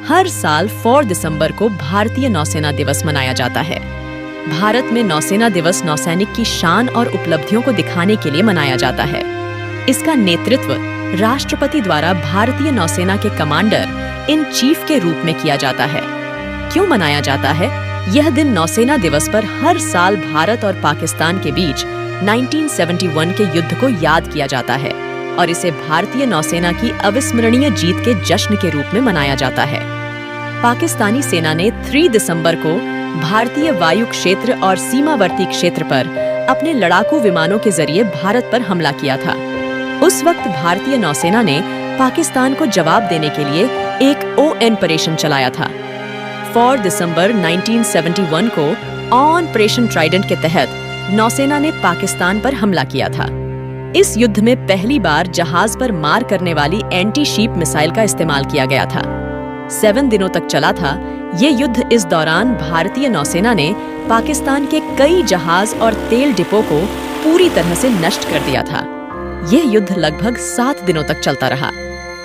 हर साल 4 दिसंबर को भारतीय नौसेना दिवस मनाया जाता है। भारत में नौसेना दिवस नौसैनिक की शान और उपलब्धियों को दिखाने के लिए मनाया जाता है। इसका नेतृत्व राष्ट्रपति द्वारा भारतीय नौसेना के कमांडर इन चीफ के रूप में किया जाता है। क्यों मनाया जाता है? यह दिन नौसेना दिवस पर हर साल भारत और पाकिस्तान के बीच 1971 के युद्ध को याद किया जाता है और इसे भारतीय नौसेना की अविस्मरणीय जीत के जश्न के रूप में मनाया जाता है। पाकिस्तानी सेना ने 3 दिसंबर को भारतीय वायु क्षेत्र और सीमावर्ती क्षेत्र पर अपने लड़ाकू विमानों के जरिए भारत पर हमला किया था। उस वक्त भारतीय नौसेना ने पाकिस्तान को जवाब देने के लिए एक ऑपरेशन चलाया था। 4 दिसंबर 1971 को ऑपरेशन ट्राइडेंट के तहत नौसेना ने पाकिस्तान पर हमला किया था। इस युद्ध में पहली बार जहाज पर मार करने वाली एंटी शिप मिसाइल का इस्तेमाल किया गया था। 7 दिनों तक चला था ये युद्ध। इस दौरान भारतीय नौसेना ने पाकिस्तान के कई जहाज और तेल डिपो को पूरी तरह से नष्ट कर दिया था। यह युद्ध लगभग 7 दिनों तक चलता रहा।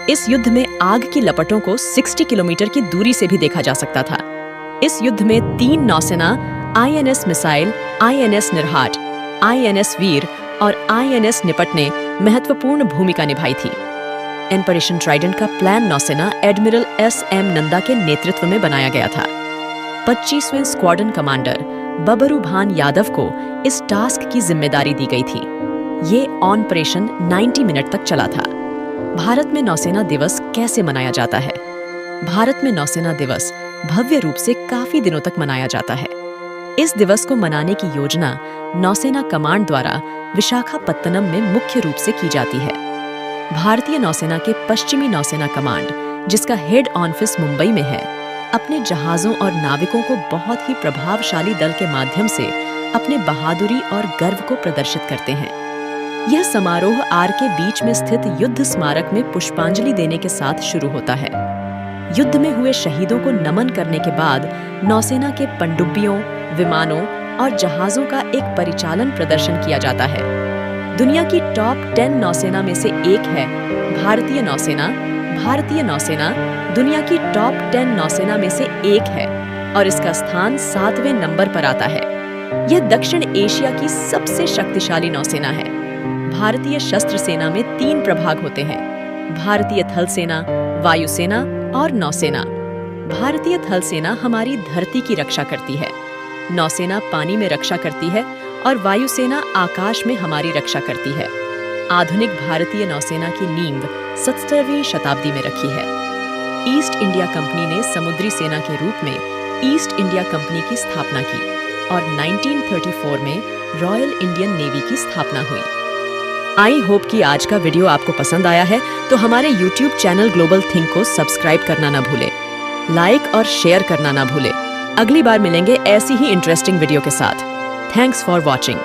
इस युद्ध में आग की लपटों को 60 किलोमीटर की दूरी से भी देखा जा सकता था। इस युद्ध में 3 नौसेना INS मिसाइल, INS निरहाट, INS वीर और INS निपट ने महत्वपूर्ण भूमिका निभाई थी। ऑपरेशन ट्राइडेंट का प्लान नौसेना एडमिरल SM नंदा के नेतृत्व में बनाया गया था। 25वें स्क्वाड्रन कमांडर बबरू भान यादव को इस टास्क की जिम्मेदारी दी गई थी। ये ऑपरेशन 90 मिनट तक चला था। भारत में नौसेना दिवस कैसे मनाया जाता है? भारत में नौसेना दिवस भव्य रूप से काफी दिनों तक मनाया जाता है। इस दिवस को मनाने की योजना नौसेना कमांड द्वारा विशाखापत्तनम में मुख्य रूप से की जाती है। भारतीय नौसेना के पश्चिमी नौसेना कमांड, जिसका हेड ऑफिस मुंबई में है, अपने जहाजों और नाविकों को बहुत ही प्रभावशाली दल के माध्यम से अपने बहादुरी और गर्व को प्रदर्शित करते हैं। यह समारोह आर के बीच में स्थित युद्ध स्मारक में पुष्पांजलि देने के साथ शुरू होता है। युद्ध में हुए शहीदों को नमन करने के बाद नौसेना के पनडुब्बियों, विमानों और जहाजों का एक परिचालन प्रदर्शन किया जाता है। दुनिया की टॉप 10 नौसेना में से एक है भारतीय नौसेना। भारतीय नौसेना दुनिया की टॉप 10 नौसेना में से एक है और इसका स्थान 7वें नंबर पर आता है। यह दक्षिण एशिया की सबसे शक्तिशाली नौसेना है। भारतीय शस्त्र सेना में 3 प्रभाग होते हैं: भारतीय थल सेना, वायुसेना और नौसेना। भारतीय थल सेना हमारी धरती की रक्षा करती है, नौसेना पानी में रक्षा करती है और वायुसेना आकाश में हमारी रक्षा करती है। आधुनिक भारतीय नौसेना की नींव 17वीं शताब्दी में रखी है। ईस्ट इंडिया कंपनी ने समुद्री सेना के रूप में ईस्ट इंडिया कंपनी की स्थापना की और 1934 में रॉयल इंडियन नेवी की स्थापना हुई। आई होप कि आज का वीडियो आपको पसंद आया है, तो हमारे YouTube चैनल ग्लोबल थिंक को सब्सक्राइब करना ना भूले, लाइक और शेयर करना ना भूले। अगली बार मिलेंगे ऐसी ही इंटरेस्टिंग वीडियो के साथ। Thanks for watching.